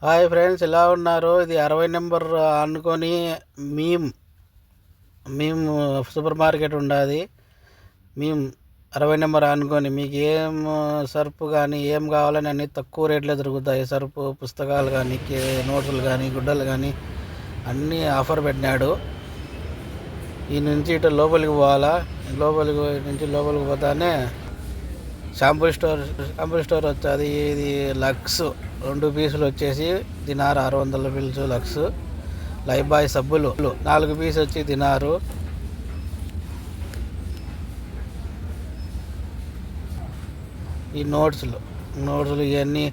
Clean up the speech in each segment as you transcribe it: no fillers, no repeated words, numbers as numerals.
Hi friends, ఎలా ఉన్నారు? ఇది 60 నెంబర్ అనుకొని మేము మేము సూపర్ మార్కెట్ ఉండాది. మేము 60 నెంబర్ అనుకొని మీకు ఏం సరుపు కానీ ఏం కావాలని అన్నీ తక్కువ రేట్లో దొరుకుతాయి. సరుపు, పుస్తకాలు కానీ, నోట్సులు కానీ, గుడ్డలు కానీ అన్నీ ఆఫర్ పెట్టినాడు. ఈ నుంచి ఇటు లోపలికి పోవాలా. లోపలికి పోతానే షాంపూ స్టోర్ వచ్చేది. ఇది లక్స్ 2 పీసులు వచ్చేసి తినారు 600 పిల్స్ లక్స్. లైఫ్ బాయ్ సబ్బులు 4 పీస్ వచ్చి తినారు. ఈ నోట్సులు ఇవన్నీ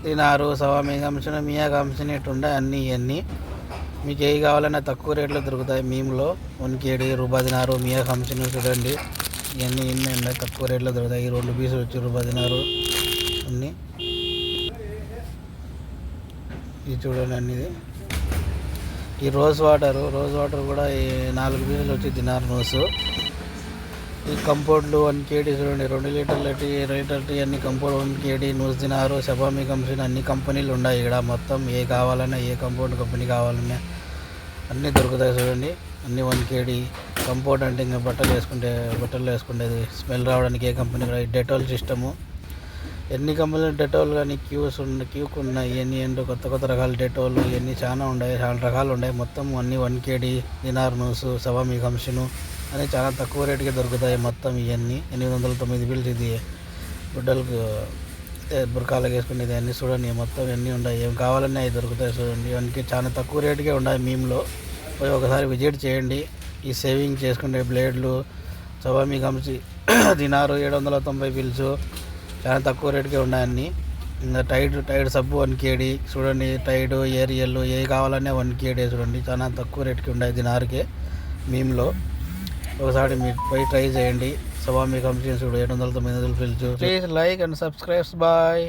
తినారు. సవామి కంపెనీ, మియా కంపెనీ ఉండే అన్నీ ఇవన్నీ మీకు ఏవి కావాలన్నా తక్కువ రేట్లో దొరుకుతాయి. మేములో 1 KD రూపాయి తినారు. మియా కంపెనీ చూడండి, ఇవన్నీ ఉన్నాయి తక్కువ రేట్లో దొరుకుతాయి. ఈ 2 పీసులు వచ్చి రూపాయి తినారు అన్నీ. ఇది చూడండి అన్నిది. ఈ రోజ్ వాటర్ కూడా ఈ 4 పీసులు వచ్చి తినారు నోసు. ఈ కంపౌండ్లు 1 KD చూడండి, 2 లీటర్ల టీ, 2 లీటర్ టీ అన్ని కంపౌండ్ 1 KD నూస్ తినారు. షబామి కంపెనీ అన్ని కంపెనీలు ఉన్నాయి ఇక్కడ. మొత్తం ఏ కావాలన్నా, ఏ కంపౌండ్ కంపెనీ కావాలన్నా అన్నీ దొరుకుతాయి చూడండి. అన్నీ 1 KD కంపౌండ్ అంటే ఇంకా బట్టలు వేసుకునేది స్మెల్ రావడానికి ఏ కంపెనీ కూడా. డెటాల్ సిస్టము ఎన్ని కంపెనీలు డెటాల్ కానీ క్యూకు ఉన్నాయి. ఇవన్నీ ఏంటో కొత్త రకాల డెటాల్ ఇవన్నీ చాలా రకాలు ఉన్నాయి. మొత్తం అన్నీ 1 KD దినార్ నూసు, సవామి కంపెనీ అని చాలా తక్కువ రేటుకి దొరుకుతాయి. మొత్తం ఇవన్నీ 809 బిల్స్. ఇది గుడ్డలకు బురకాలకు వేసుకునేది అన్నీ చూడండి. మొత్తం ఎన్ని ఉన్నాయి, ఏం కావాలన్నా అవి దొరుకుతాయి చూడండి. ఇవన్నీ చాలా తక్కువ రేటుకే ఉన్నాయి. మేములో పోయి ఒకసారి విజిట్ చేయండి. ఈ సేవింగ్ చేసుకునే బ్లేడ్లు సవామి కంపెనీ దినారు 790 బిల్స్ చాలా తక్కువ రేటుకే ఉన్నాయన్నీ. ఇంకా టైడ్ సబ్బు 1 KD చూడండి. టైడ్, ఏరియల్ ఏ కావాలన్నా 1 KD చూడండి. చాలా తక్కువ రేటుకి ఉన్నాయి దినారుకే మేములో. ఒకసారి మీరు పోయి ట్రై చేయండి. సవామి కంపెనీ చూడు 790 bills. Please like and subscribe. Bye.